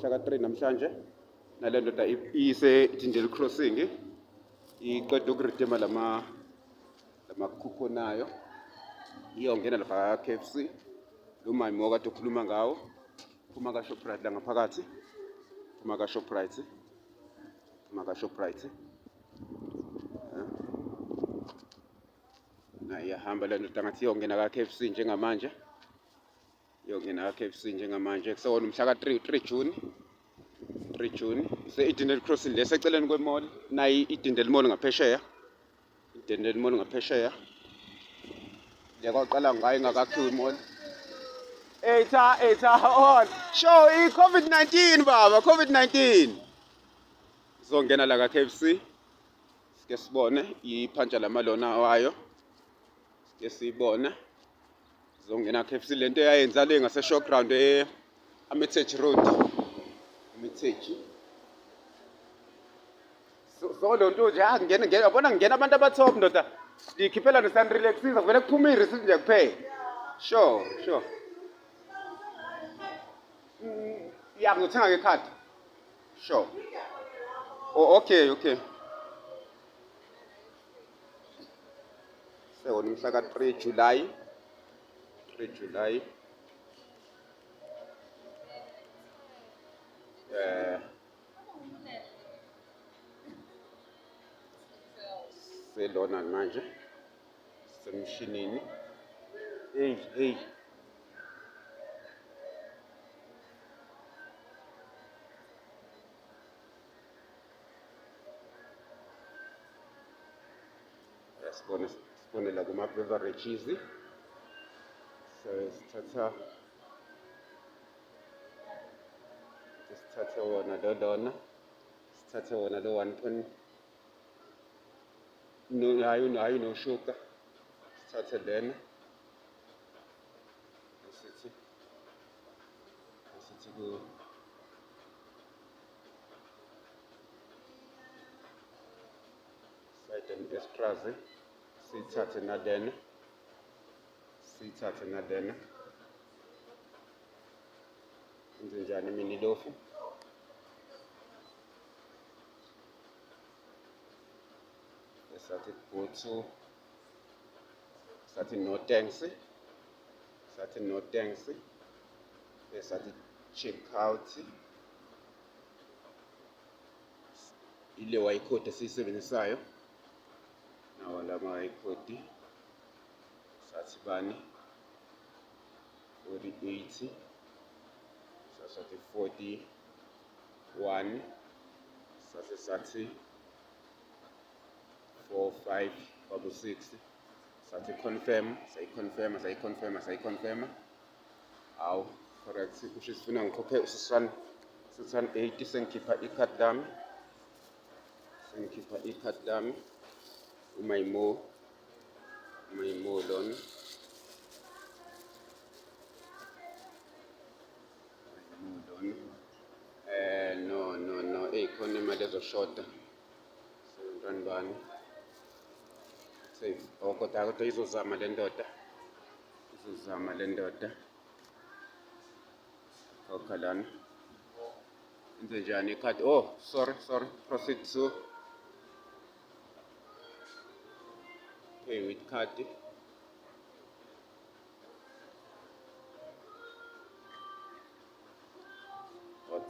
mhla ka-3 namhlanje nale ndoda ise-Tindale Crossing iqeda ukuridima lamakhukho nayo iyongena lapha ka-KFC lo mayimo kade ukhuluma ngawo phuma ka-Shoprite la ngaphakathi phuma ka-Shoprite iyahamba le ndoda ngathi iyongena ka-KFC njengamanje kusewona umhla ka-3 June ise-Tindale Crossing leseceleni kwe-mall nayi i-Tindale Mall ngaphesheya kwaqala ngayo ingakakhiwi i-mall on show i-COVID-19 baba COVID-19 sizongena la ka-KFC sike sibone iphantsa lamalona wayo sike siyibone sizongena KFC lento eyayenza le ngase-show ground Ametheji Road so lonto nje ngene yabona ngena abantu abathop ndoda likhiphela nesanrelaxisa vele kuphuma i-receipt nje kuphela sure ya ngothenga ngekhadi sure okay sewona umhla ka-3 July selona manje semshinini hey sibone la kuma-beverages sithathe wona lona sithathe wona lo 1 hayi no sugar sithathe lena sithi ku side and extras sithathe na lena enze njani mini lofu sathi go-to sathi no thanks sathi check out ile wayikhodi esiyisebenzisayo nawo la mayikhodi sathi bani 4080 sathi 41 sathi 45 babu 6 sathi confirm sayiconfirma awu correct kusho sifuna ngikhokhe usisana 680 sengikhipha ikhadi lami umayimo lona no khona imali ezoshota sentoni bani kodwa izozama le ndoda khokha lana enze njani ikhadi sorry proceed to pay with card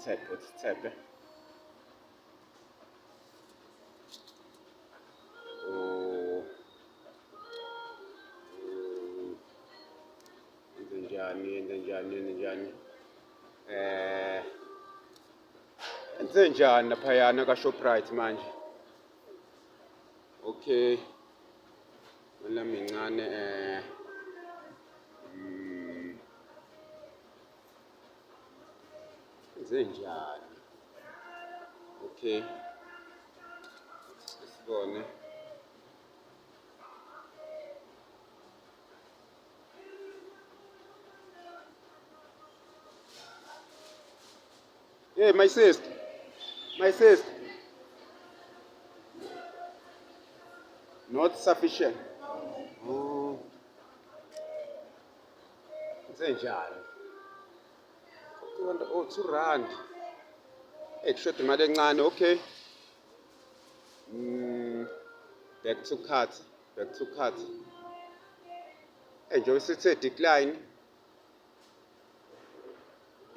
tap enze njani laphayana ka-Shoprite manje okay wala mincane enze njani okay sibone hey my sister not sufficient enze njani 2 rand kushoda imali encane. Okay. Back to cart. Njengoba sithe decline.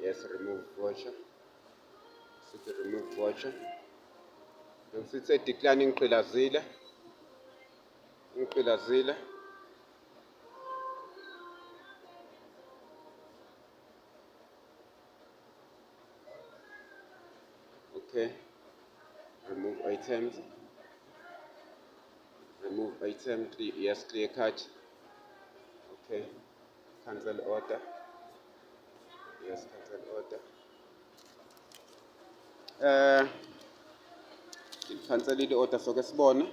Yes, remove voucher. Sithi remove voucher. Njengoba sithe decline ngigqilazile. Okay. Remove items. Yes, clear cut. Okay. Cancel order. Yes, cancel order. Cancel the order so ke sibone.